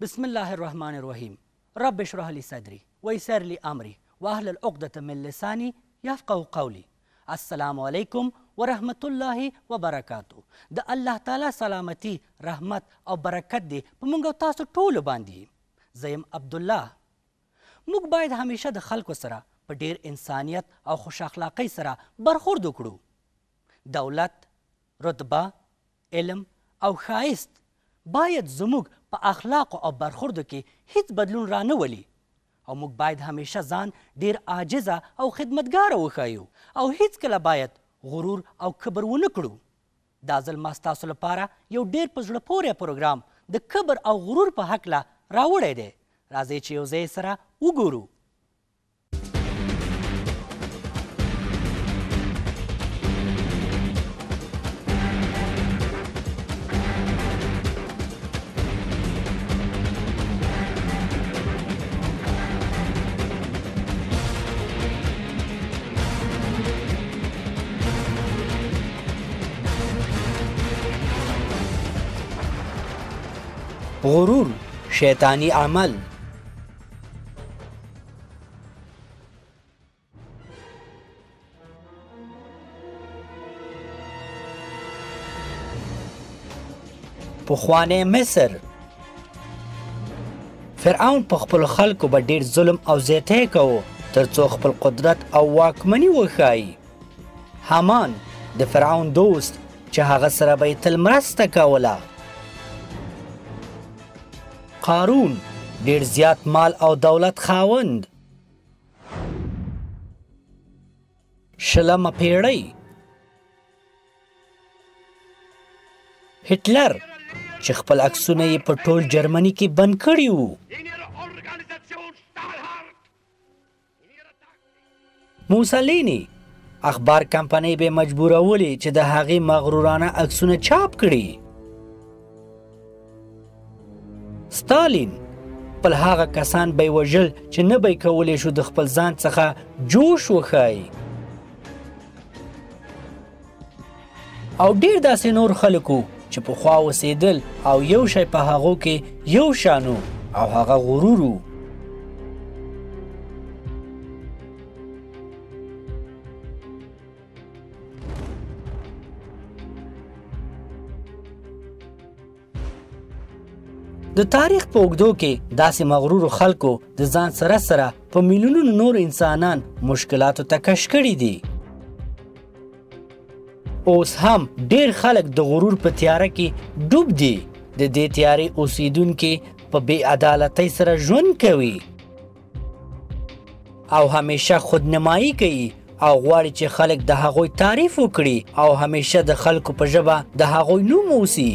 بسم الله الرحمن الرحیم. رب اشرح لي صدري ويسر لي امري واحلل عقدة من لساني يفقهوا قولي. السلام علیکم ورحمت الله وبرکاتو. د الله تعالی سلامتی، رحمت او برکت دی په موږ او تاسو ټولو باندې. زه یم عبدالله. موږ باید همیشه د خلکو سره په ډیر انسانیت او خوش اخلاقۍ سره برخورد وکړو. دولت، رتبه، علم او ښایست باید زموږ په اخلاقو او برخوردو کې هیڅ بدلون رانه ولي او موږ باید همیشه ځان ډیر عاجزه او خدمتګاره وښایو او هیڅکله باید غرور او کبر ونه کړو. دا ځل ما ستاسو لپاره یو ډیر په زړه پورې پروګرام د کبر او غرور په هکله راوړی دی. راځئ چې یو ځای سره وګورو. غرور شیطانی عمل. پخوانی مصر. فرعون په خپل خلکو به ډیر ظلم او زیاتی کوو ترڅو خپل قدرت او واکمني وښایي. حامان د فرعون دوست چې هغه سره به یې تل مرسته کوله. قارون ډیر زیات مال او دولت خاوند. شلمه پیړۍ. هټلر چې خپل عکسونه یې په ټول جرمني کې بند کړي وو. موسولیني اخبار کمپنۍ به مجبورولې چې د هغې مغرورانه عکسونه چاپ کړي. ستالین خپل هغه کسان به یې وژل چې نه به یې کولی شو د خپل ځان څخه جوش وښایي. او ډېر داسې نور خلک وو چې پخوا اوسېدل او یو شی په هغو کې یو شان و او هغه غرور و. د تاریخ په اوږدو کې داسې مغرورو خلکو د ځان سره سره په میلیونونو نور انسانان مشکلاتو ته کش کړي دي. اوس هم ډېر خلک د غرور په تیاره کې ډوب دي. د دې تیارې اوسیدونکي په بې عدالتۍ سره ژوند کوي او همیشه خودنمایي کوي او غواړي چې خلک د هغوی تعریف وکړي او همیشه د خلکو په ژبه د هغوی نوم اوسي.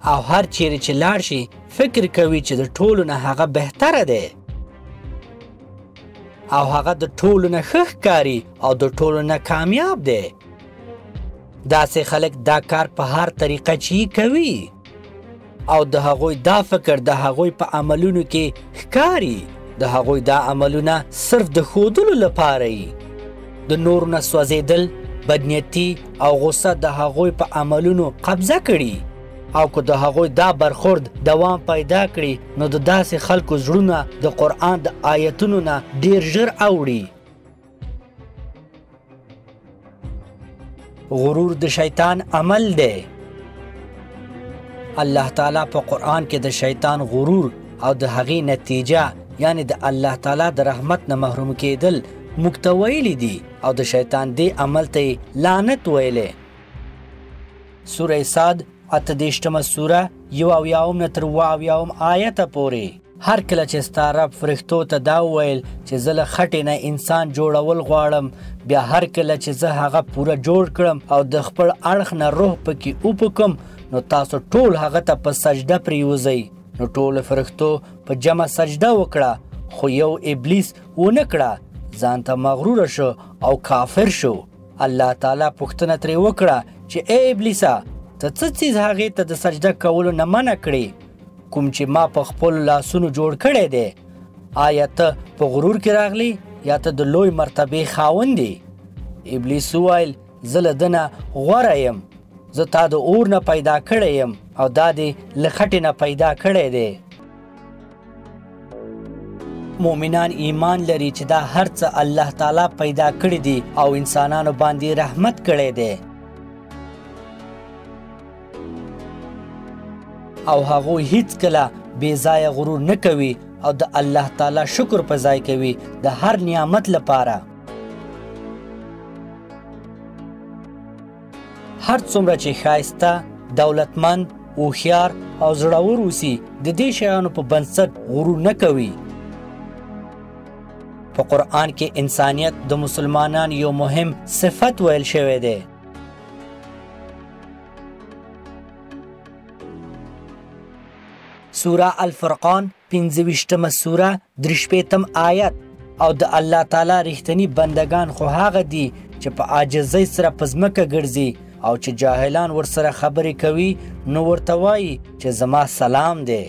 او هر چیرې چې لاړ شي فکر کوي چې د ټولو نه هغه بهتره دی او هغه د ټولو نه ښه ښکاري او د ټولو نه کامیاب دی. داسې خلک دا کار په هر طریقه چې کوي او د هغوی دا فکر د هغوی په عملونو کې ښکاري. د هغوی دا عملونه صرف د ښودلو لپاره وي. د نورو نه سوځېدل، بدنیتي او غصه د هغوی په عملونو قبضه کړي او که د هغوی دا برخورد دوام پیدا کړي نو د داسې خلکو زړونه د قرآن د آیتونو نه ډیر ژر اوړي. غرور د شیطان عمل دی. الله تعالی په قرآن کې د شیطان غرور او د هغې نتیجه یعنی د الله تعالی د رحمت نه محروم کېدل موږ ته ویلي دي او د شیطان دې عمل ته یې لعنت ویلی. سوره صاد 28 سوره 1 نه تر 2 آیته پورې. هر کله چې ستا رب فرښتو ته دا وویل چې زه له خټې نه انسان جوړول غواړم، بیا هر کله چې زه هغه پوره جوړ کړم او د خپل اړخ نه روح پکې وپکم نو تاسو ټول هغه ته په سجده پریوځئ. نو ټولو فرښتو په جمع سجده وکړه خو یو ابلیس ونه کړه، ځان ته مغروره شو او کافر شو. الله تعالی پوښتنه ترې وکړه چې ای ابلیسه ته څه څیز هغې ته د سجده کولو نه منع کړې کوم چې ما په خپلو لاسونو جوړ کړی دی؟ آیا ته په غرور کې راغلی یا ته د لوی مرتبې خاوند یې؟ ابلیس وویل زه له ده نه غوره یم، زه تا د اور نه پیدا کړی یم او دا دې له خټې نه پیدا کړی دی. مؤمنان ایمان لري چې دا هر څه الله تعالی پیدا کړی دي او انسانانو باندې رحمت کړی دی او هغوی هیڅ کله بې ځایه غرور نه کوي او د الله تعالی شکر په ځای کوي د هر نعمت لپاره. هر څومره چې ښایسته، دولتمند، هوښیار او زړور اوسي د دې شیانو په بنسټ غرور نه کوي. په قرآن کې انسانیت د مسلمانانو یو مهم صفت ویل شوی دی. سوره الفرقان 25مه سوره 33م آیت. او د الله تعالی رښتینی بندگان خو هغه دي چې په عاجزۍ سره په ځمکه ګرځي او چې جاهلان ورسره خبرې کوي نو ورته وایي چې زما سلام دی.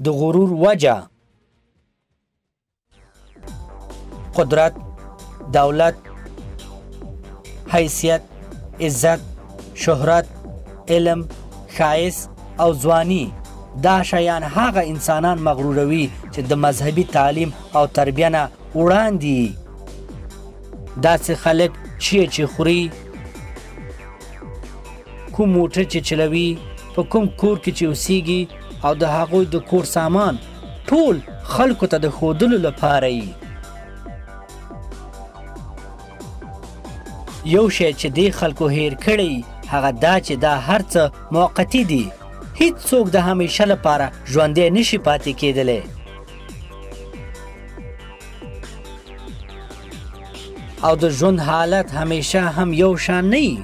د غرور وجه: قدرت، دولت، حیثیت، عزت، شهرت، علم، ښایست او ځواني. دا شیان هغه انسانان مغروروي چې د مذهبي تعلیم او تربیه نه وړاندې. داسې خلک چې خوري، کوم موټر چې چلوي، په کوم کور کې چې اوسیږي او د هغوی د کور سامان ټول خلکو ته د ښودلو لپاره یي. یو شی چې دې خلکو هیر کړی هغه دا چې دا هر څه موقتي دي. هیڅ څوک د همیشه لپاره ژوندی نشي پاتې کېدلی. او د ژوند حالت همیشه هم یو شان نه وي.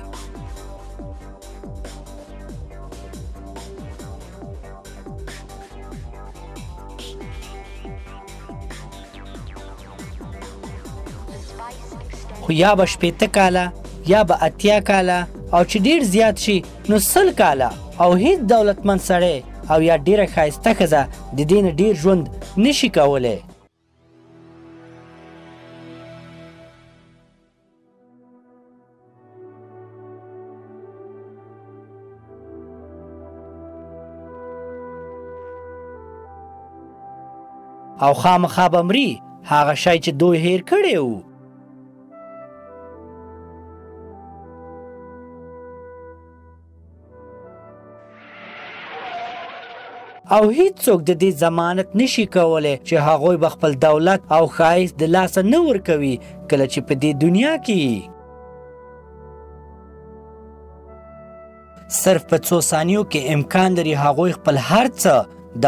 خو یا به 80 کاله یا به 80 کاله او چې ډیر زیات شي نو 100 کاله او هیڅ دولتمند سړی او یا ډیره ښایسته ښځه د دې نه ډیر ژوند نشي کولی. او خامخا به مري هغه شی چې دوی هیر کړی و. او هیڅ څوک د دې ضمانت نشي کولی چې هغوی به خپل دولت او ښایست د لاسه نه ورکوي کله چې په دې دنیا کې. صرف په څو ثانیو کې امکان لري هغوی خپل هر څه،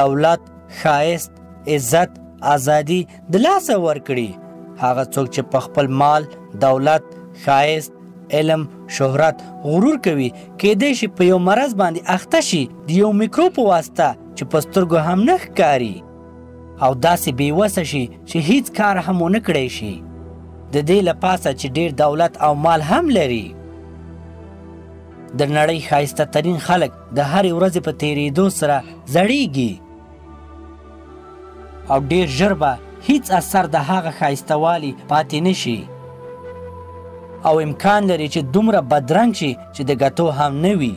دولت، ښایست، عزت، ازادي د لاسه ورکړي. هغه څوک چې په خپل مال، دولت، ښایست، علم، شهرت غرور کوي کېدای شي په یو مرض باندې اخته شي د یو میکروب په واسطه چې په سترګو هم نه ښکاري او داسې بېوسه شي چې هیڅ کار هم ونه کړی شي. د دې له پاسه چې ډیر دولت او مال هم لري. د نړۍ ښایسته ترین خلک د هرې ورځې په تېرېدو سره زړیږي او ډیر ژر به هیڅ اثر د هغه ښایستهوالي پاتې نشي او امکان لري چې دومره بدرنګ شي چې د ګټو هم نه وي.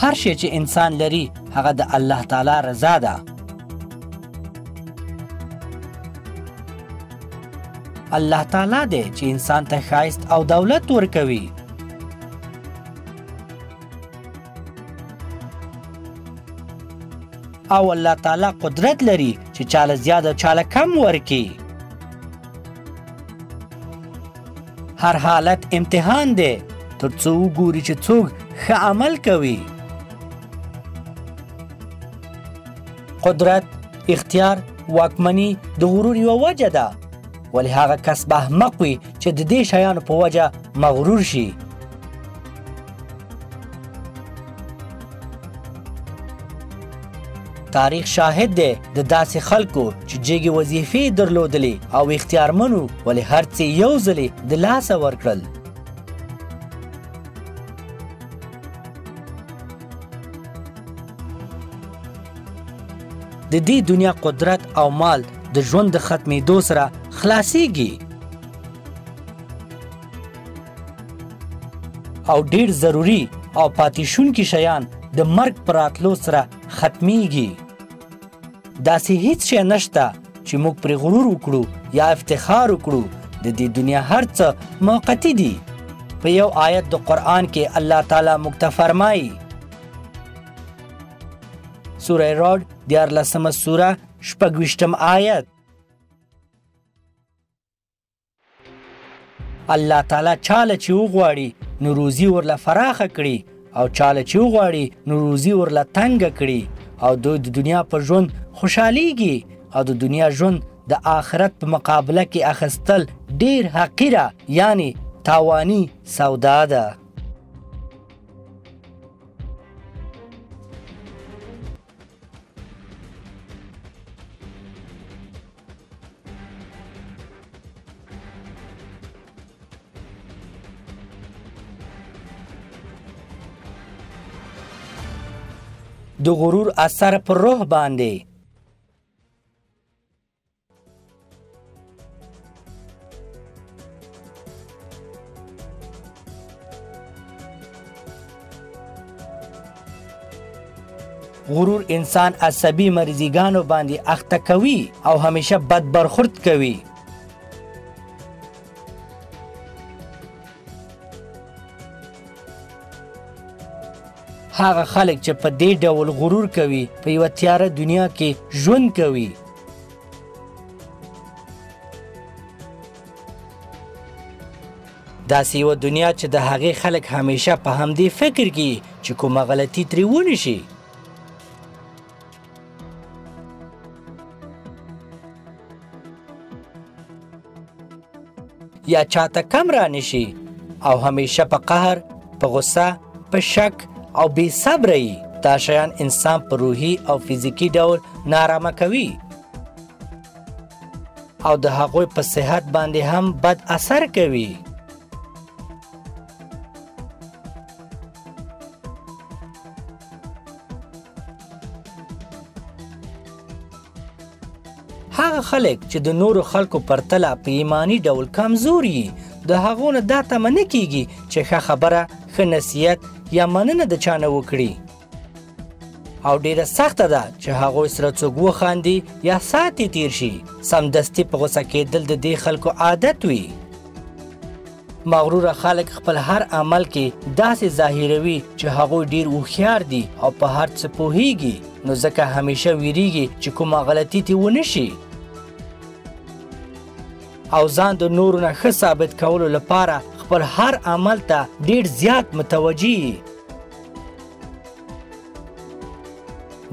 هر شی چې انسان لري هغه د الله تعالی رضا ده. الله تعالی دی چې انسان ته ښایست او دولت ورکوي. او الله تعالی قدرت لري چې چاله زیات او چاله کم ورکي. هر حالت امتحان دی تر څو وګوري چې څوک ښه عمل کوي. قدرت، اختیار، واکمني د غرور یوه وجه ده. ولی هغه کس به احمق وي چې د دې شیانو په وجه مغرور شي. تاریخ شاهد دی د داسې خلکو چې جګې وظیفې درلودلې او اختیارمنو ولې هر څه یو ځلې د لاسه ورکړل. د دې دنیا قدرت او مال د ژوند د ختمېدو سره خلاصیږي او ډیر ضروری او پاتې شونکي شیان د مرګ پر راتلو سره ختمیږي. داسې هیڅ شی نشته چې موږ پرې غرور وکړو یا افتخار وکړو. د دې دنیا هر څه موقتي دي. په یو آیت د قرآن کې الله تعالی موږ ته فرمایي، سوره رعد 14 سوره 26 آیت، الله تعالی چاله چې وغواړي نو روزي ورله فراخه کړي او چاله چې وغواړي نو روزي ورله تنګه کړي او دوی د دنیا په ژوند خوشحالیږي او د دنیا ژوند د آخرت په مقابله کې اخیستل ډیر حقیره یعنی تاوانی سودا ده. د غرور اثر پر روح باندې. غرور انسان عصبي مریضیګانو باندې اخته کوي او همیشه بد برخورد کوي. هغه خلک چې په دې ډول غرور کوي په یوه تیاره دنیا کې ژوند کوي. داسې یوه دنیا چې د هغې خلک همیشه په همدې فکر کې چې کومه غلطي ترې ونه شي. یا چاته کم را نشي او همیشه په قهر، په غصه، په شک او بې صبره یي. دا شیان انسان په روحي او فزیکي ډول نارامه کوي او د هغوی په صحت باندې هم بد اثر کوي. هغه خلک چې د نورو خلکو پرتله په ایمانی ډول کمزور یي د هغو نه دا تمه نه کیږي چې ښه خبره، ښه نصیحت یا مننه د چا نه وکړي او ډیره سخته ده چې هغوی سره څوک وخاندي یا ساعت یې تیر شي. سمدستي په غوسه کېدل د دې خلکو عادت وي. مغروره خلک خپل هر عمل کې داسې ظاهروي چې هغوی ډیر هوښیار دي او په هر څه پوهیږي، نو ځکه همیشه ویریږي چې کومه غلطي ترې ونه شي او ځان د نورو نه ښه ثابت کولو لپاره خپل هر عمل ته ډیر زیات متوجه یي.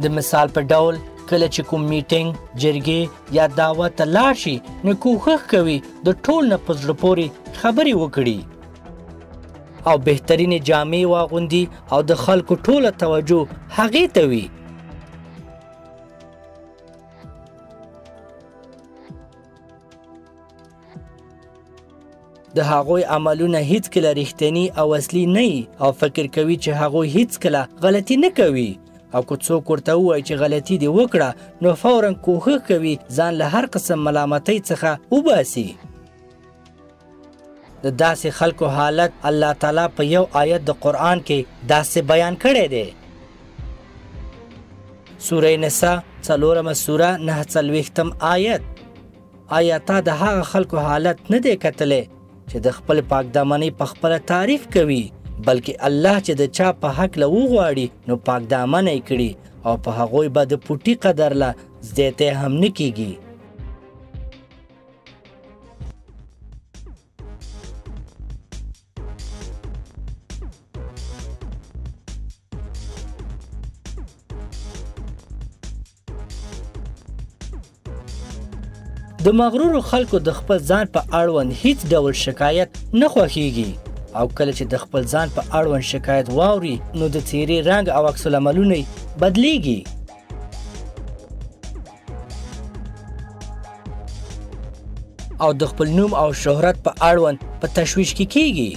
د مثال په ډول کله چې کوم میټینګ، جرګې یا دعوت ته لاړ شي نو کوښښ کوي د ټول نه په زړه پورې خبرې وکړي او بهترینې جامې واغوندي او د خلکو ټوله توجه هغې ته وي. د هغوی عملونه هیڅکله رښتینی او اصلي نه وي او فکر کوي چې هغوی هیڅکله غلطي نه کوي او که څوک ورته ووایي چې غلطي دې وکړه نو فوراً کوښښ کوي ځان له هر قسم ملامتۍ څخه وباسي. د داسې خلکو حالت الله تعالی په یو آیت د قرآن کې داسې بیان کړی دی. سوره نساء 4 سوره 49 آیت. آیا تا د هغه خلکو حالت نه دی کتلی چې د خپل پاکدامنۍ په خپله تعریف کوي، بلکې الله چې د چا په هکله وغواړي نو پاکدامنه یې کړي او په هغوی به د پوټي قدر له زیاتی هم نه کیږي. د مغرورو خلکو د خپل ځان په اړوند هیڅ ډول شکایت نه خوښیږي او کله چې د خپل ځان په اړوند شکایت واوري نو د څیرې رنګ او عکس العملونه بدلیږي. او د خپل نوم او شهرت په اړوند په تشویش کې کیږي.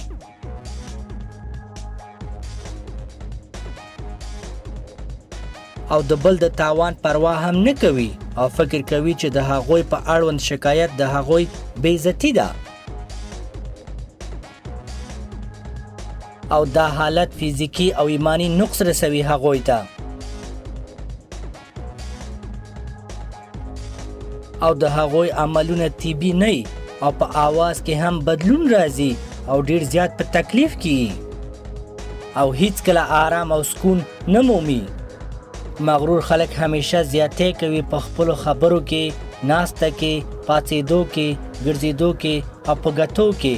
او د بل د تاوان پروا هم نه کوي او فکر کوي چې د هغوی په اړوند شکایت د هغوی بې عزتي ده. او دا حالت فیزیکی او ایمانی نقص رسوي هغوی ته. او د هغوی عملونه طبي نه او په آواز کې هم بدلون راځي او ډیر زیات په تکلیف کې او هیڅ کله آرام او سکون نه مومي. مغرور خلک همیشه زیاتې کوي په خپلو خبرو کې، ناسته کې، پاڅېدو کې، ګرځېدو کې او په ګټو کې.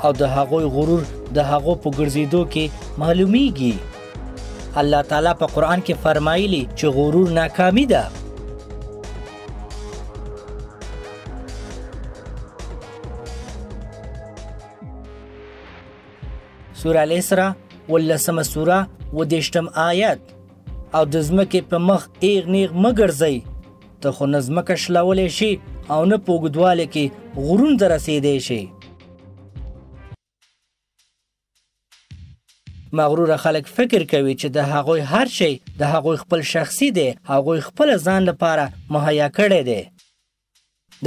او د هغوی غرور د هغو په ګرځېدو کې معلومیږي. الله تعالی په قرآن کې فرمایلی چې غرور ناکامي ده. سوره الاسراء 18 سوره 20 آیت. او د ځمکې په مخ ایغ نیغ مه ګرځئ، ته خو نه ځمکه شلولی شي او نه په اوږدوالي کې غرونو ته رسېدی شي. مغروره خلک فکر کوي چې د هغوی هر شی د هغوی خپل شخصي دی، هغوی خپل ځان لپاره مهیا کړی دی.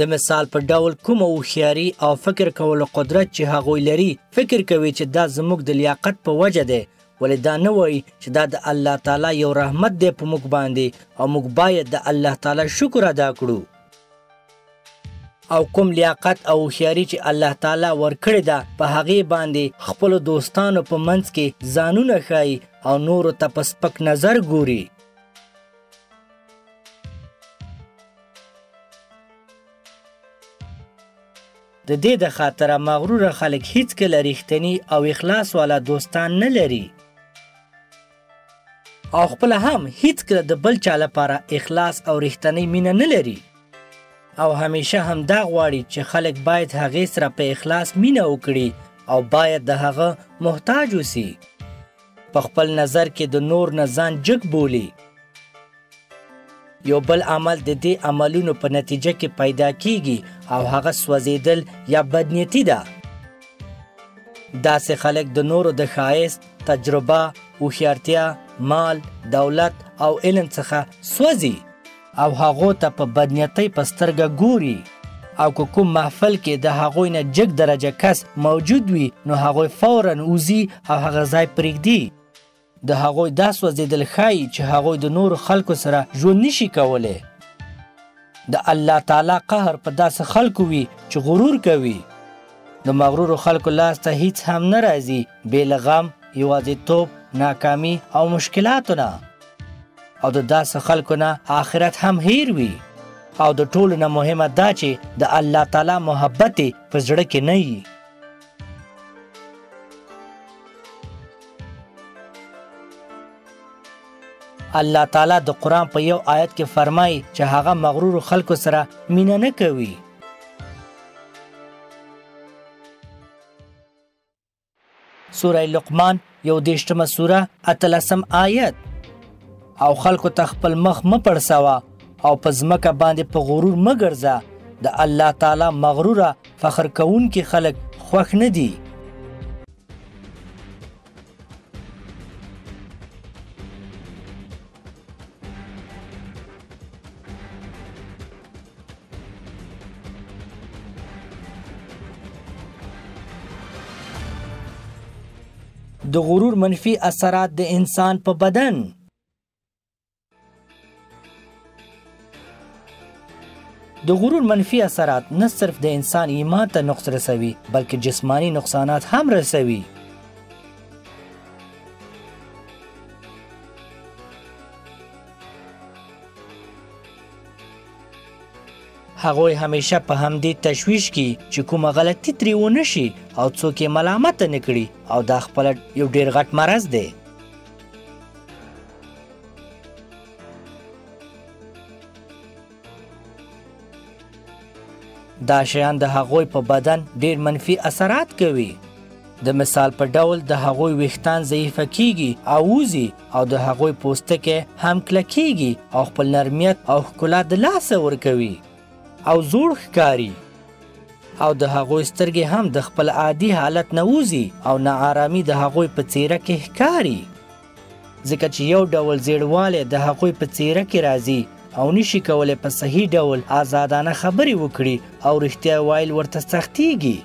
د مثال په ډول کومه هوښیاري او فکر کولو قدرت چې هغوی لري، فکر کوي چې دا زموږ د لیاقت په وجه دی، ولې دا نه وایي چې دا د الله تعالی یو رحمت دی په موږ باندې او موږ باید د الله تعالی شکر ادا کړو. او کوم لیاقت او هوښیاري چې الله تعالی ورکړې ده په هغې باندې خپلو دوستانو په منځ کې ځانونه ښایي او نورو ته په سپک نظر ګوري. د دې د خاطره مغروره خلک هیڅکله رښتیني او اخلاص والا دوستان نه لري او خپل هم هیڅکله د بل چا لپاره اخلاص او رښتینی مینه نه لري او همیشه هم دا غواړي چې خلک باید هغې سره په اخلاص مینه وکړي او باید د هغه محتاج اوسي. په خپل نظر کې د نور نه ځان جګ بولي. یو بل عمل د دې عملونو په نتیجه کې پیدا کیږي او هغه سوځېدل یا بدنیتي ده. داسې خلک د نورو د ښایست، تجربه، هوښیارتیا، مال، دولت او علم څخه سوځي او هغو ته په بدنیتۍ په سترګه ګوري. او که کوم محفل کې د هغوی نه جګ درجه کس موجود وي نو هغوی فوراً وځي او هغه ځای پرېږدي. د هغوی دا سوځېدل ښایي چې هغوی د نورو خلکو سره ژوند نشي کولی. د الله تعالی قهر په داسې خلکو وي چې غرور کوي. د مغرورو خلکو لاس ته هیڅ هم نه راځي بې له غم، یوازیتوب، ناکامي او مشکلاتو نه. او د داسې خلکو نه آخرت هم هیر وي. او د ټولو نه مهمه دا چې د الله تعالی محبت یې په زړه کې نه وي. الله تعالی د قرآن په یو آیت کې فرمایي چې هغه مغرورو خلکو سره مینه نه کوي. سوره لقمان 21 سوره 18 آیت. او خلکو ته خپل مخ مه پړسوه او په ځمکه باندې په غرور مه ګرځه. د الله تعالی مغروره فخر کوونکي خلک خوښ نه دي. د غرور منفي اثرات د انسان په بدن. د غرور منفي اثرات نه صرف د انسان ایمان ته نقص رسوي بلکې جسمانی نقصانات هم رسوي. هغوی همیشه په همدې تشویش کې چې کومه غلطي ترې ونه شي او څوک یې ملامته نه کړي او دا خپله یو ډېر غټ مرض دی. دا شیان د هغوی په بدن ډېر منفي اثرات کوي. د مثال په ډول د هغوی ویښتان ضعیفه کیږي او وځي او د هغوی پوستکی هم کلکیږي او خپل نرمیت او ښکلا د لاسه ورکوي او زوړ ښکاري. او د هغوی سترګې هم د خپل عادي حالت نه وځي او ناارامي د هغوی په څیره کې ښکاري، ځکه چې یو ډول زیړوالی د هغوی په څیره کې راځي او نشي کولی په صحیح ډول آزادانه خبرې وکړي او رښتیا ویل ورته سختیږي.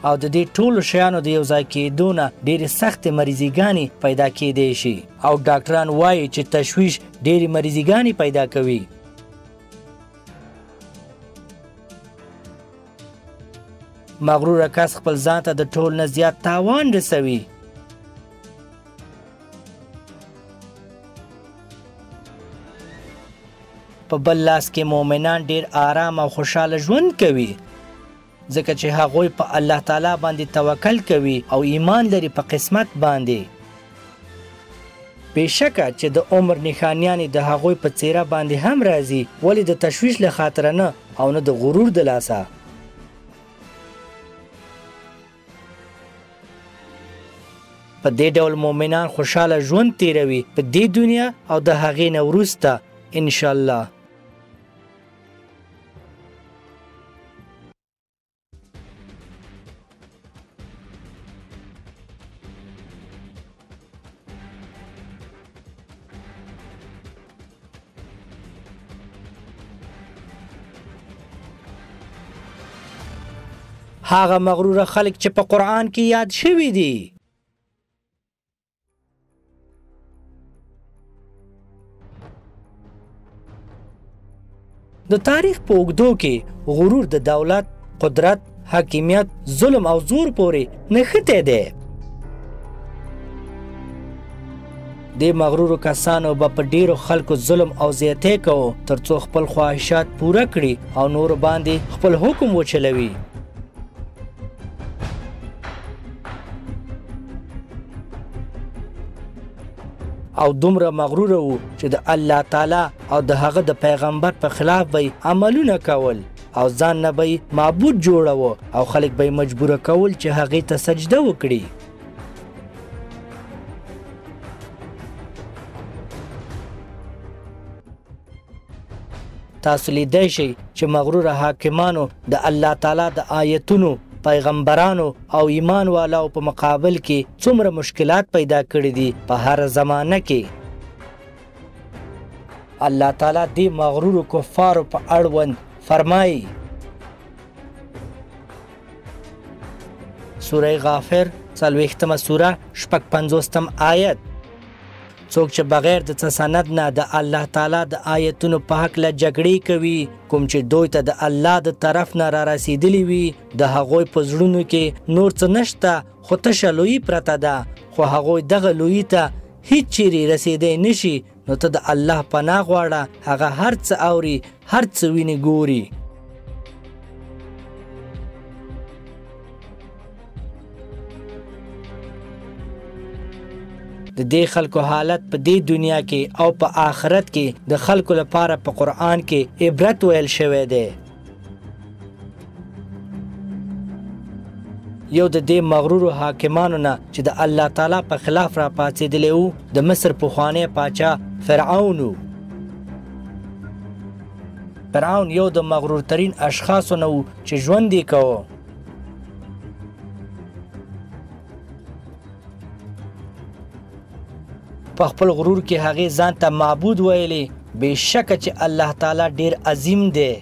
او د دې ټولو شیانو د یو ځای کېدو نه ډېرې سختې مریضیګانې پیدا کېدی شي او ډاکټران وایي چې تشویش ډېرې مریضیګانې پیدا کوي. مغروره کس خپل ځان ته د ټول نه زیات تاوان رسوي. په بل لاس کې مؤمنان ډېر آرام او خوشحاله ژوند کوي، ځکه چې هغوی په الله تعالی باندې توکل کوي او ایمان لري په قسمت باندې. بېشکه چې د عمر نښانیانې د هغوی په څیره باندې هم راځي، ولې د تشویش له خاطره نه او نه د غرور د لاسه. په دې ډول مؤمنان خوشحاله ژوند تیروي په دې دنیا او د هغې نه وروسته انشاءالله. هغه مغروره خلک چې په قرآن کې یاد شوي دي. د تاریخ په اوږدو کې غرور د دولت، قدرت، حاکمیت، ظلم او زور پورې نښتی دی. دې مغرورو کسانو به په ډیرو خلکو ظلم او زیاتی کوو تر څو خپل خواهشات پوره کړي او نور باندې خپل حکم وچلوي. او دومره مغروره وو چې د الله تعالی او د هغه د پیغمبر په خلاف به عملونه کول او ځان نه به معبود جوړوه او خلک به مجبوره کول چې هغې ته سجده وکړي. تاسو لیدی شئ چې مغروره حاکمانو د الله تعالی د آیتونو، پیغمبرانو او ایمان والاو په مقابل کې څومره مشکلات پیدا کړي دي په هر زمانه کې. الله تعالی دې مغرورو کفارو په اړوند فرمایي. سوره غافر 40مه سوره 56 آیت: څوک چې بغیر د څه سند نه د الله تعالی د آیتونو په هکله جګړې کوي، کوم چې دوی ته د الله د طرف نه را رسېدلي وي، د هغوی په زړونو کې نور څه نشته خو تشه لویي پرته ده، خو هغوی دغه لویي ته هیڅ چیرې رسېدی نشي. نو ته د الله پناه غواړه، هغه هر څه اوري، هر څه ویني، ګوري. د دې خلکو حالت په دې دنیا کې او په آخرت کې د خلکو لپاره په قرآن کې عبرت ویل شوی دی. یو د دې مغرورو حاکمانو نه چې د الله تعالی په خلاف را پاڅېدلی و د مصر پخوانی پاچا فرعون و. فرعون یو د مغرورترین اشخاصو نه و چې ژوند یې کوه. په خپل غرور کې هغې ځان ته معبود ویلې، بېشکه چې الله تعالی ډېر عظیم دی.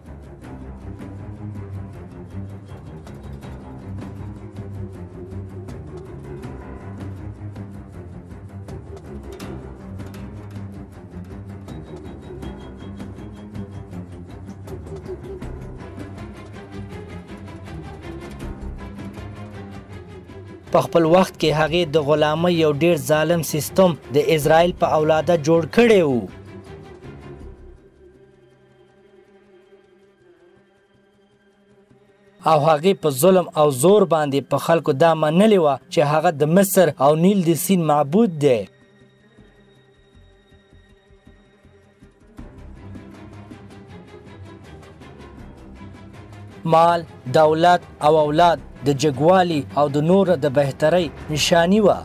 په خپل وخت کې هغې د غلامۍ یو ډېر ظالم سیستم د اسرائیل په اولاده جوړ کړی و. او هغې په ظلم او زور باندې په خلکو دا منلې وه چې هغه د مصر او نیل د سیند معبود دی. مال، دولت او اولاد د جګوالي او د نور د بهترۍ نشانی وه.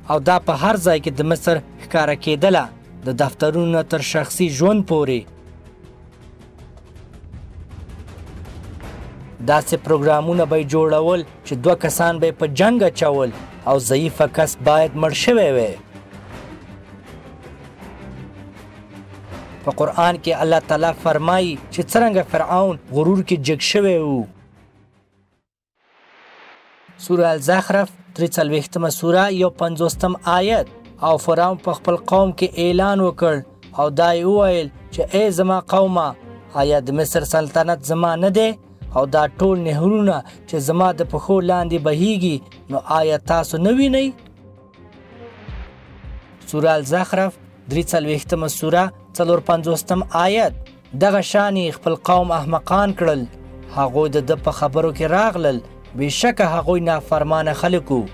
او دا په هر ځای کې د مصر ښکاره کېدله، د دفترونو تر شخصي ژوند پورې. داسې پروګرامونه به یې جوړول چې 2 کسان به یې په جنګ اچول او ضعیفه کس باید مړ شوی وی. په قرآن کې الله تعالی فرمایي چې څرنګه فرعون غرور کې جګ شوی و. سوره الزخرف 43 سوره 51 آیت. او فرعون په خپل قوم کې اعلان وکړ او دا یې وویل چې ای زما قومه، آیا د مصر سلطنت زما نه دی او دا ټول نهرونه چې زما د پښو لاندې بهیږي، نو آیا تاسو نه وینئ؟ سوره الزخرف 43 سوره 54 آیت. دغه شانې خپل قوم احمقان کړل، هغوی د ده په خبرو کې راغلل، بېشکه هغوی نافرمانه خلک وو.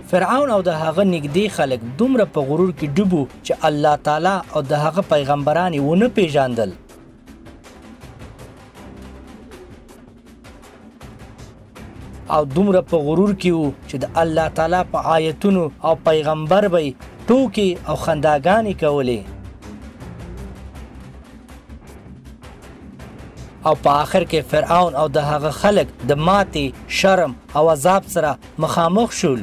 فرعون او د هغه نږدې خلک دومره په غرور کې ډوب وو چې الله تعالی او د هغه پیغمبران یې ونه پیژندل. او دومره په غرور کې وو چې د الله تعالی په آیتونو او پیغمبر به ټوکې او خنداګانې کولې. او په آخر کې فرعون او د هغه خلک د ماتې، شرم او عذاب سره مخامخ شول.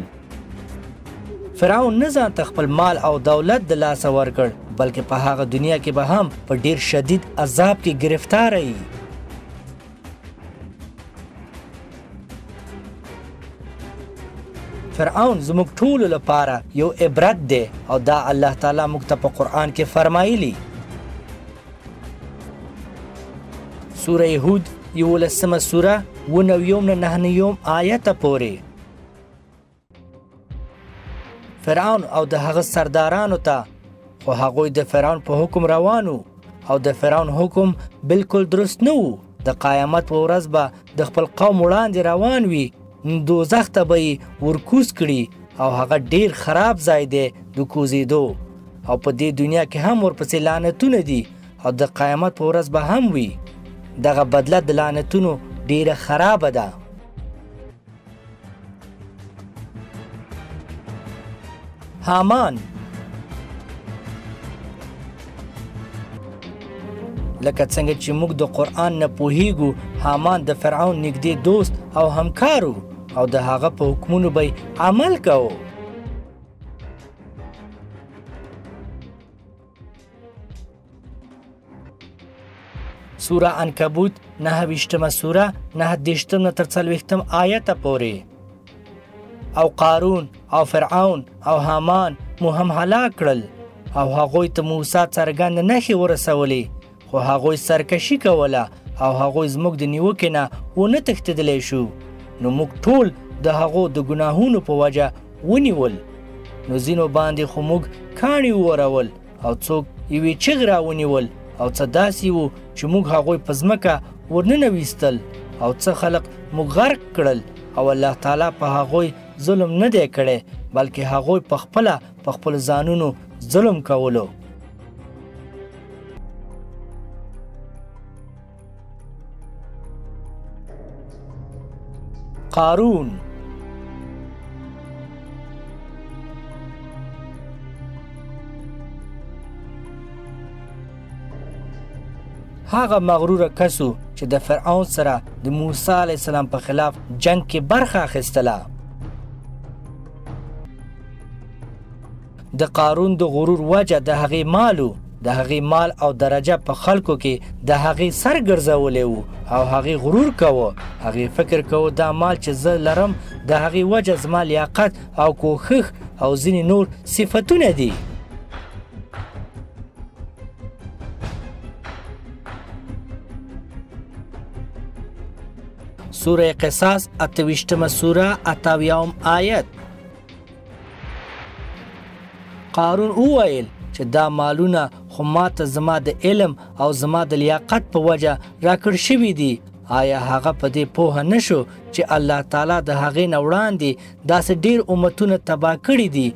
فرعون نه ځان ته خپل مال او دولت د لاسه ورکړ، بلکې په هغه دنیا کې به هم په ډیر شدید عذاب کې گرفتار ای. فرعون زموږ ټولو لپاره یو عبرت دی او دا الله تعالی موږ ته په قرآن کې فرمایلی. سوره هود 11 سوره 99 آیت پورې. فرعون او د هغه سردارانو ته، خو هغوی د فرعون په حکم روانو او د فرعون حکم بالکل درست نه و. د قیامت په ورځ به د خپل قوم وړاندې روان وي، دوزخ ته به یې ورکوز کړي او هغه ډیر خراب ځای دی د کوزېدو. او په دې دنیا کې هم ورپسې لعنتونه دي او د قیامت په ورځ به هم وي. دغه بدله د لعنتونو ډیره خرابه ده. حامان. لکه څنګه چې موږ د قرآن نه پوهیږو، حامان د فرعون نږدې دوست او همکارو او د هغه په حکمونو به عمل کوو. سوره عنکبوت 9 سوره 9 تر 40 آیت پورې. او قارون او فرعون او حامان مو هم هلاک کړل او هغوی ته موسی څرګند نښې ورسولې، خو هغوی سرکشي کوله او هغوی زموږ د نیوکې نه ونه تښتېدلی شو. نو موږ ټول د هغو د ګناهونو په وجه ونیول. نو ځینو باندې خو موږ کاڼي وورول او څوک یوې چغې راونیول او څه داسې وو چې موږ هغوی په ځمکه ورننه ویستل او څه خلق موږ غرق کړل. او الله تعالی په هغوی ظلم نه دی کړی، بلکې هغوی په خپله په خپل ځانونو ظلم کولو. قارون. هغه مغروره کسو چې د فرعون سره د موسی علیه السلام په خلاف جنگ کې برخه اخیستله. د قارون د غرور وجه د هغې مالو، د هغې مال او درجه په خلکو کې د هغې سر ګرځولی و او هغې غرور کوه. هغې فکر کوه دا مال چې زه لرم د هغې وجه زما لیاقت او کوښښ او ځینې نور صفتونه دي. سوره قصاص 28 سوره 28 آیت. قارون وویل چې دا مالونه خو ماته زما د علم او زما د لیاقت په وجه راکړ شوي دي. آیا هغه په دې پوهه نشو چې الله تعالی د هغې نه وړاندې داسې ډیر امتونه تباه کړي دي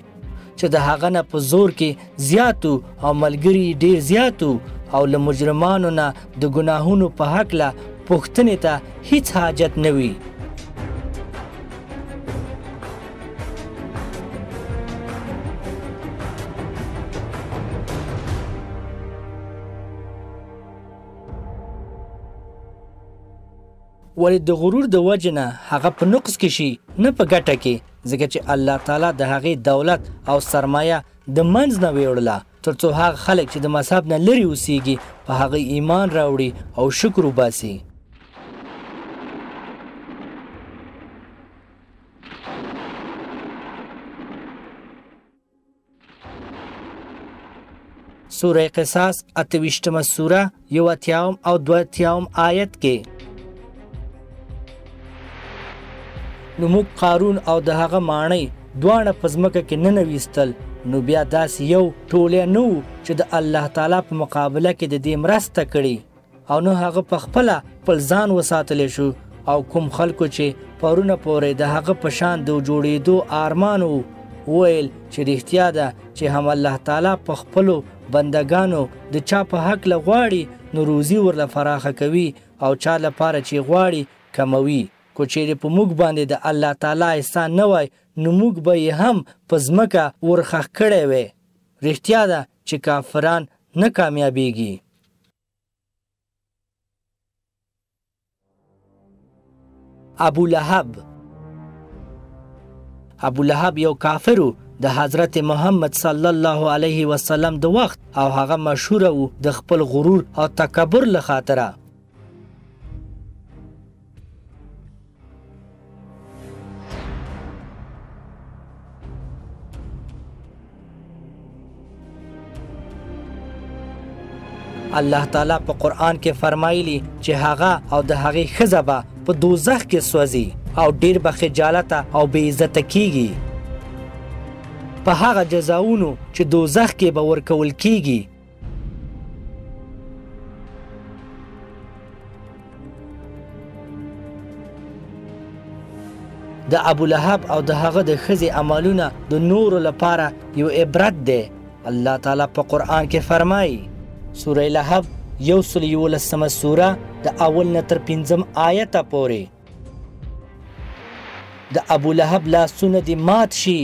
چې د هغه نه په زور کې زیاتو او ملګري ډیر زیاتو او له مجرمانو نه د ګناهونو په هکله پوښتنې ته هیڅ حاجت نه وي. ولې د غرور د وجې نه هغه په نقص کې شي نه په ګټه کې، ځکه چې الله تعالی د هغې دولت او سرمایه د منځ نه ویوړله تر څو هغه خلک چې د مذهب نه لرې اوسیږي په هغه ایمان راوړي او شکر وباسي. سوره قصاص 28مه سوره 81 او 82 آیت کې نو موږ قارون او د هغه ماڼۍ دواړه په ځمکه کې ننویستل، نو بیا داسې یو ټولی نه و چې د الله تعالی په مقابله کې د دې مرسته کړي، او نو هغه په خپله خپل ځان وساتلی شو، او کوم خلکو چې پرونه پورې د هغه په شان د جوړېدو ارمان و ویل چې رښتیا ده چې هم الله تعالی په خپلو بندگانو د چا په حق له غواړي نو روزي ورله فراخه کوي او چا لپاره چې غواړي کموي. کو چیرې په موږ باندې د الله تعالی احسان نه وای نو موږ به یې هم په ځمکه ورخښ کړی وی. رښتیا ده چې کافران نه کامیابیږي. ابو لهب یو کافر د حضرت محمد صلی الله علیه وسلم د وخت، او هغه مشهور و د خپل غرور او تکبر له خاطره. الله تعالی په قرآن کې فرمایلی چې هغه او د هغې ښځه به په دوزخ کې سوځي او ډیر به خجالته او بې عزته کیږي په هغه جزاونو چې دوزخ کې به ورکول کیږي. د ابو لهب او د هغه د ښځې عملونه د نورو لپاره یو عبرت دی. الله تعالی په قرآن کې فرمایي سوره لهب 111 سوره د اول نه تر 5 آیته پورې. د ابو لهب لاسونه دې مات شي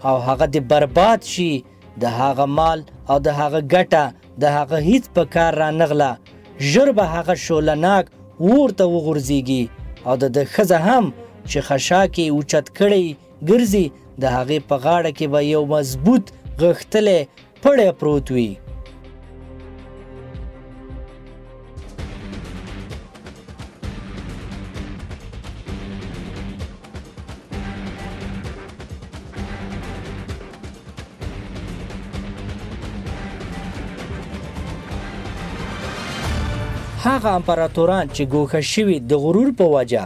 او هغه دې برباد شي، د هغه مال او د هغه ګټه د هغه هیڅ په کار را نغله، ژر به هغه شولناک اور ته وغورځېږي، او د ښځه هم چې خشاک یې اوچت کړی ګرځي د هغې په غاړه کې به یو مضبوط غښتلی پړی پروت وي. هغه امپراتوران چې ګوښه شوي د غرور په وجه.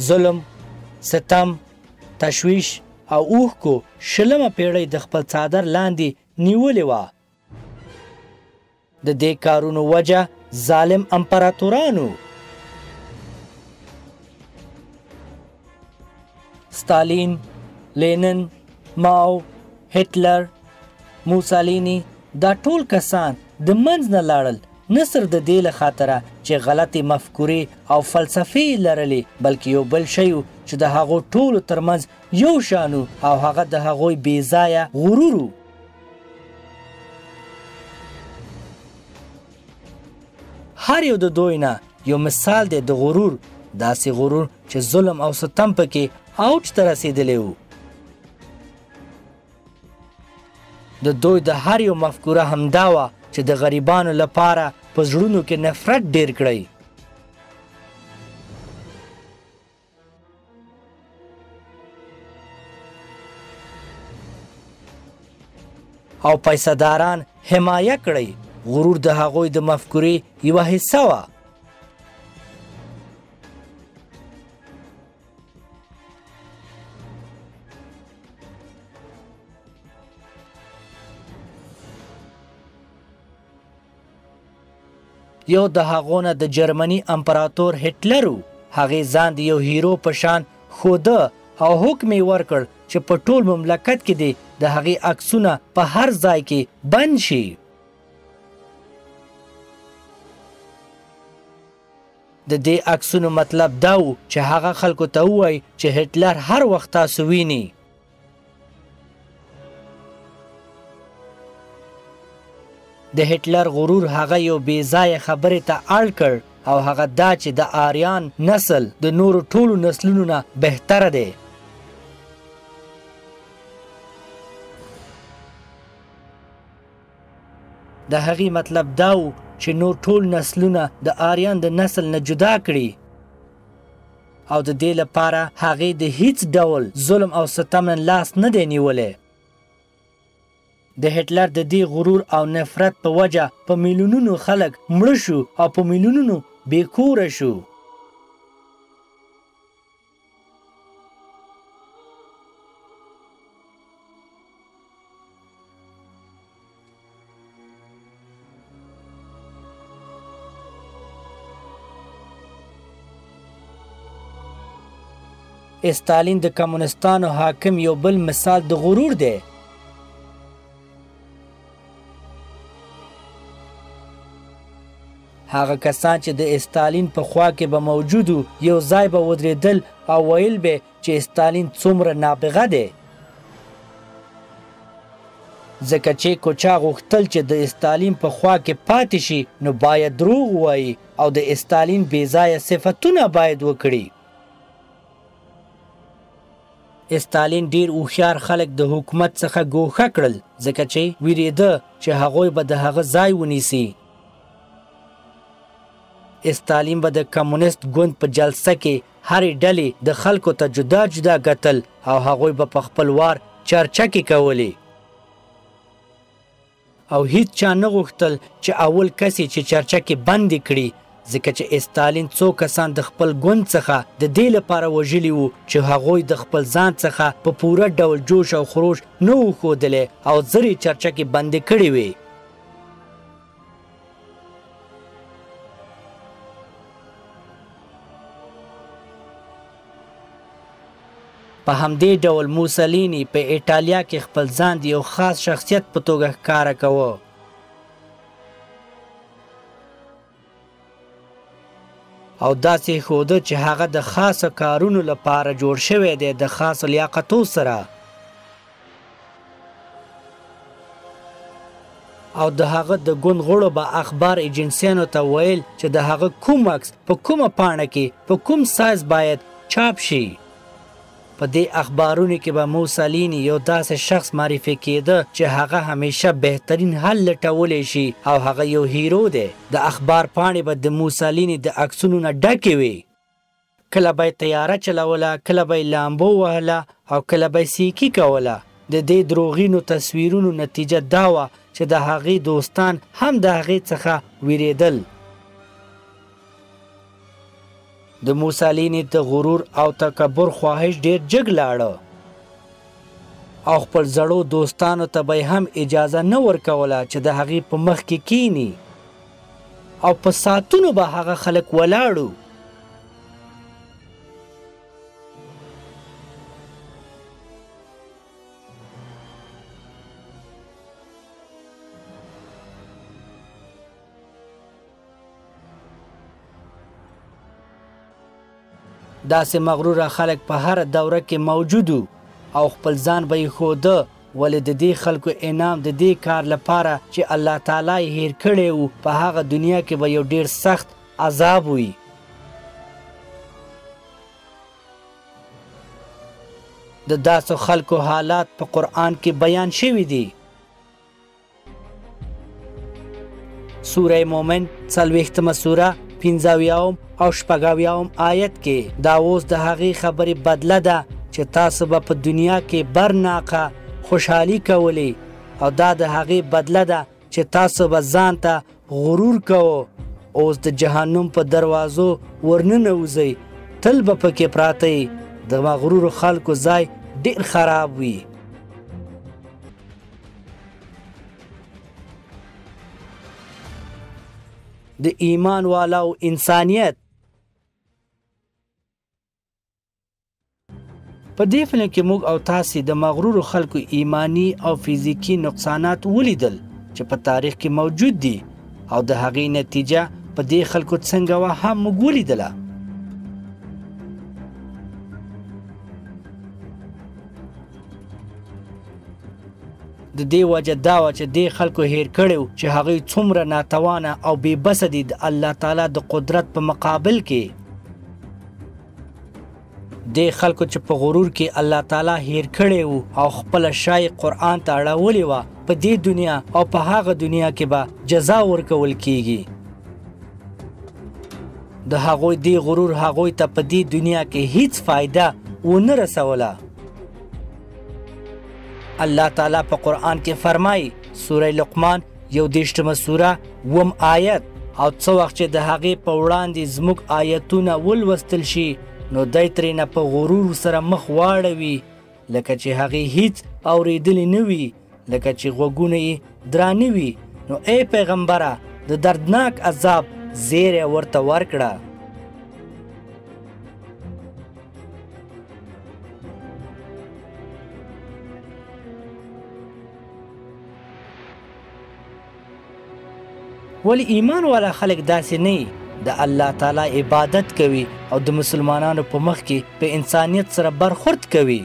ظلم، ستم، تشویش او اوښکو شلمه پیړۍ د خپل څادر لاندې نیولې وه. د دې کارونو وجه ظالم امپراتورانو. ستالین، لینن، ماو، هټلر، موسالینی دا ټول کسان د منځ نه لاړل، نه صرف د دې له خاطره چې غلطې مفکورې او فلسفې لرلې، بلکې یو بل شی چې د هغو ټولو ترمنځ یو شانو، او هغه د هغوی بې ځایه غرور و. هر یو د دوی نه یو مثال دی د غرور، داسې غرور چې ظلم او ستم پکې اوج ته رسېدلی و. د دوی د هر یو مفکوره همدا وه چې د غریبانو لپاره په زړونو کې نفرت ډیر کړی. او پیسه‌داران حمایه کړی. غرور د هغوی د مفکورې یوه حصه وه. یو د هغو نه د جرمني امپراتور هټلر و. هغې ځان د یو هیرو په شان ښوده او حکم یې ورکړ چې په ټول مملکت کې دې د هغې عکسونه په هر ځای کې بند شي. د دې عکسونو مطلب دا و چې هغه خلکو ته ووایي چې هټلر هر وخت تاسو ویني. د هټلر غرور هغه یو بې ځایه خبرې ته اړ کړ او هغه دا چې د آریان نسل د نورو ټولو نسلونو نه بهتره دی. د هغې مطلب دا و چې نور ټول نسلونه د آریان د نسل نه جدا کړي او د دې لپاره هغې د هیڅ ډول ظلم او ستم نه لاس نه دی نیولی. د هټلر د دې غرور او نفرت په وجه په میلیونونو خلک مړه شو او په میلیونونو بېکوره شو. استالین د کمونستانو حاکم یو بل مثال د غرور دی. هغه کسان چې د استالین په خوا کې به موجودو یو ځای به ودرېدل او ویل به چې استالین څومره نابغه دی، ځکه چې کوچا غوښتل چې د استالین په خوا کې پاتې شي نو باید دروغ ووایي او د استالین بې ځایه صفتونه باید وکړي. استالین ډیر هوښیار خلک د حکومت څخه ګوښه کړل ځکه چې ویرېده چې هغوی به د هغه ځای ونیسي. استالین به د کمونیست ګوند په جلسه کې هرې ډلې د خلکو ته جدا جدا کتل او هغوی به په خپل وار چرچکې کولې او هیڅ چا نه غوښتل چې اول کس یې چې چرچکې بندې کړي ځکه چې استالین څو کسان د خپل ګوند څخه د دې لپاره وژلي وو چې هغوی د خپل ځان څخه په پوره ډول جوش او خروش نه وو ښودلی او زر یې چرچکې بندې کړې وې. په همدې ډول موسولیني په ایټالیا کې خپل ځان د یو خاص شخصیت په توګه ښکاره کوه او داسې ښوده چې هغه د خاصو کارونو لپاره جوړ شوی دی د خاصو لیاقتو سره او د هغه د ګوند غړو به اخبار ایجنسیانو ته ویل چې د هغه کوم عکس په کومه پاڼه کې په کوم سایز باید چاپ شي. په دې اخبارونو کې به موسولیني یو داسې شخص معرفي کېده چې هغه همیشه بهترین حل لټولی شي او هغه یو هیرو دی. د اخبار پاڼې به د موسولیني د عکسونو نه ډکې وي. کله به یې طیاره چلوله، کله به یې لامبو وهله او کله به یې سیکي کوله. د دې دروغینو تصویرونو نتیجه دا وه چې د هغې دوستان هم د هغې څخه ویرېدل. د موسولیني د غرور او تکبر خواهش ډیر جګ لاړه او خپل زړو دوستانو ته به هم اجازه نه ورکوله چې د هغې په مخ کې کینی او په ساعتونو به هغه خلک ولاړو. داسې مغروره خلک په هر دوره کې موجود او خپل ځان به یې ښوده ولې د دې خلکو انعام د دې کار لپاره چې الله تعالی یې هیر کړی و په هغه دنیا کې به یو ډیر سخت عذاب وي. د داسو خلکو حالات په قرآن کې بیان شوي دي. سوره مومن 40مه سوره 15 او 16 آیت کې دا اوس د هغې خبرې بدله ده چې تاسو به په دنیا کې برناقه خوشحالي کولی او دا د هغې بدله ده چې تاسو به ځان ته غرور کوو. اوس د جهنم په دروازو ورننوځئ، تل به پکې پراته د مغرورو خلکو ځای ډېر خراب وي. د ایمان والا او انسانیت په دې فلم کې موږ او تاسې د مغرورو خلکو ایمانی او فزیکي نقصانات ولیدل چې په تاریخ کې موجود دي او د هغې نتیجه په دې خلکو څنګه وه هم موږ ولیدله. د دې وجه دا وه چې دې خلکو هیر کړی و چې هغوی څومره ناتوانه او بې بسه دي د الله تعالی د قدرت په مقابل کې. دې خلکو چې په غرور کې الله تعالی هیر کړی و او خپله شای قرآن ته اړولې وه په دې دنیا او په هغه دنیا کې به جزا ورکول کیږي. د هغوی دې غرور هغوی ته په دې دنیا کې هیڅ فایده ونه رسوله. الله تعالی په قرآن کې فرمایي سوره لقمان 21 سوره 1 آیت او څه وخت چې د هغې په وړاندې زموږ آیتونه ولوستل شي نو دی ترېنه په غرور سره مخ واړوي لکه چې هغې هیڅ اورېدلې نه وي لکه چې غوږونه یې درانه وي. نو ای پیغمبره د دردناک عذاب زیری ورته ورکړه. ولی ایمان والا خلک داسې نه د الله تعالی عبادت کوي او د مسلمانانو په مخ کې په انسانیت سره برخورد کوي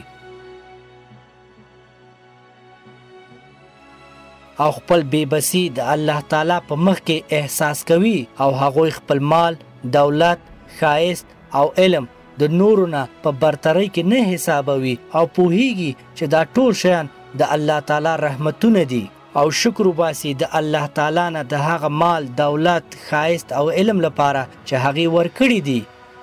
او خپل بېبسي د الله تعالی په مخ کې احساس کوي او هغوی خپل مال، دولت، ښایست او علم د نورو نه په برترۍ کې نه حسابوي او پوهیږي چې دا ټول شیان د الله تعالی رحمتونه دي او شکر وباسي د الله تعالی نه د هغه مال، دولت، ښایست او علم لپاره چې هغې ورکړي دي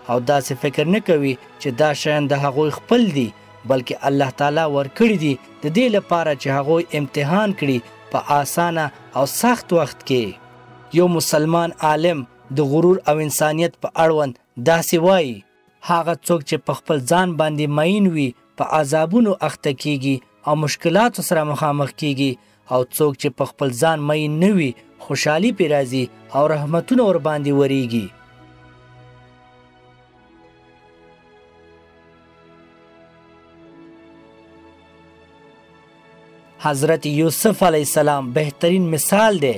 او داسې فکر نه کوي چې دا شیان د هغوی خپل دي بلکې الله تعالی ورکړي دي د دې لپاره چې هغوی امتحان کړي په آسانه او سخت وخت کې. یو مسلمان عالم د غرور او انسانیت په اړوند داسې وایي هغه څوک چې په خپل ځان باندې مین وي په عذابونو اخته کیږي او مشکلاتو سره مخامخ کیږي او څوک چې په خپل ځان مین نه وي خوشحالي پرې راځي او رحمتونه ورباندې وریږي. حضرت یوسف علیه السلام بهترین مثال دی.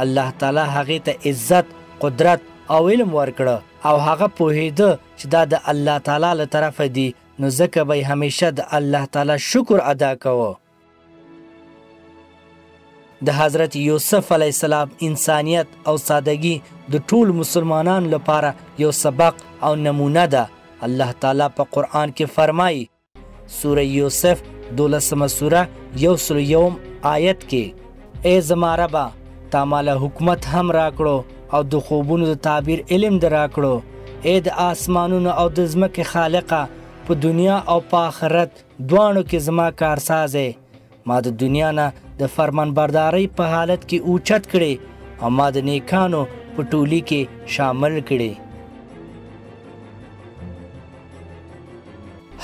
الله تعالی هغې ته عزت، قدرت او علم ورکړه او هغه پوهېده چې دا د الله تعالی له طرفه دي نو ځکه به یې همیشه د الله تعالی شکر ادا کوه. د حضرت یوسف علیه السلام انسانیت او سادگی د ټول مسلمانانو لپاره یو سبق او نمونه ده. الله تعالی په قرآن کې فرمایي سوره یوسف 12 سوره 101 آیت کې ای زما ربه تا ماله حکومت هم راکړو او د خوبونو د تعبیر علم در راکړو. ای د آسمانونو او د ځمکې خالقه په دنیا او په آخرت دواړو کې زما کارساز یې. ما د دنیا نه د فرمانبردارۍ په حالت کې اوچت کړي او ما د نیکانو په ټولي کې شامل کړي.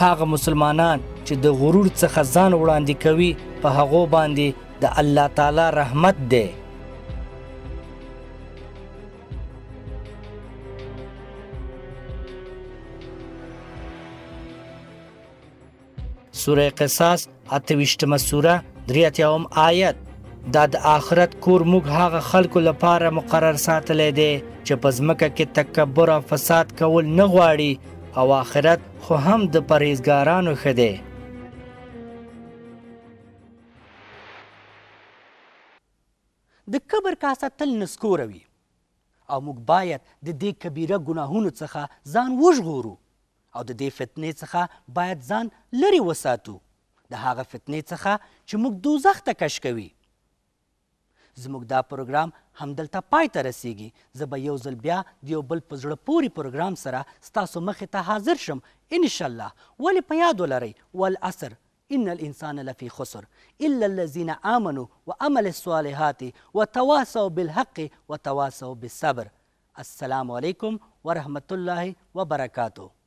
هغه مسلمانان چې د غرور څخه ځان وړاندې کوي په هغو باندې د الله تعالی رحمت دی. سوره قصاص 28 سوره 3 آیت دا د آخرت کور موږ هغه خلکو لپاره مقرر ساتلی دی چې په ځمکه کې تکبر او فساد کول نه غواړي او آخرت خو هم د پرهیزګارانو ښه دی. د کبر کاسه تل نسکوره وي او موږ باید د دې کبیره ګناهونو څخه ځان وژغورو او د دې فتنې څخه باید ځان لرې وساتو، د هغه فتنې څخه چې موږ دوزخ ته کش کوي. زموږ دا پروګرام همدلته پای ته رسیږي. زه به یو ځل بیا د یو بل په زړه پورې پروګرام سره ستاسو مخې ته حاضر شم انشاءالله. ولې په یاد ولرئ والعصر ان الانسان لفی خسر الا الذین آمنوا وعملوا الصالحات وتواصوا بالحق وتواصوا بالصبر. السلام علیکم ورحمة الله وبرکاته.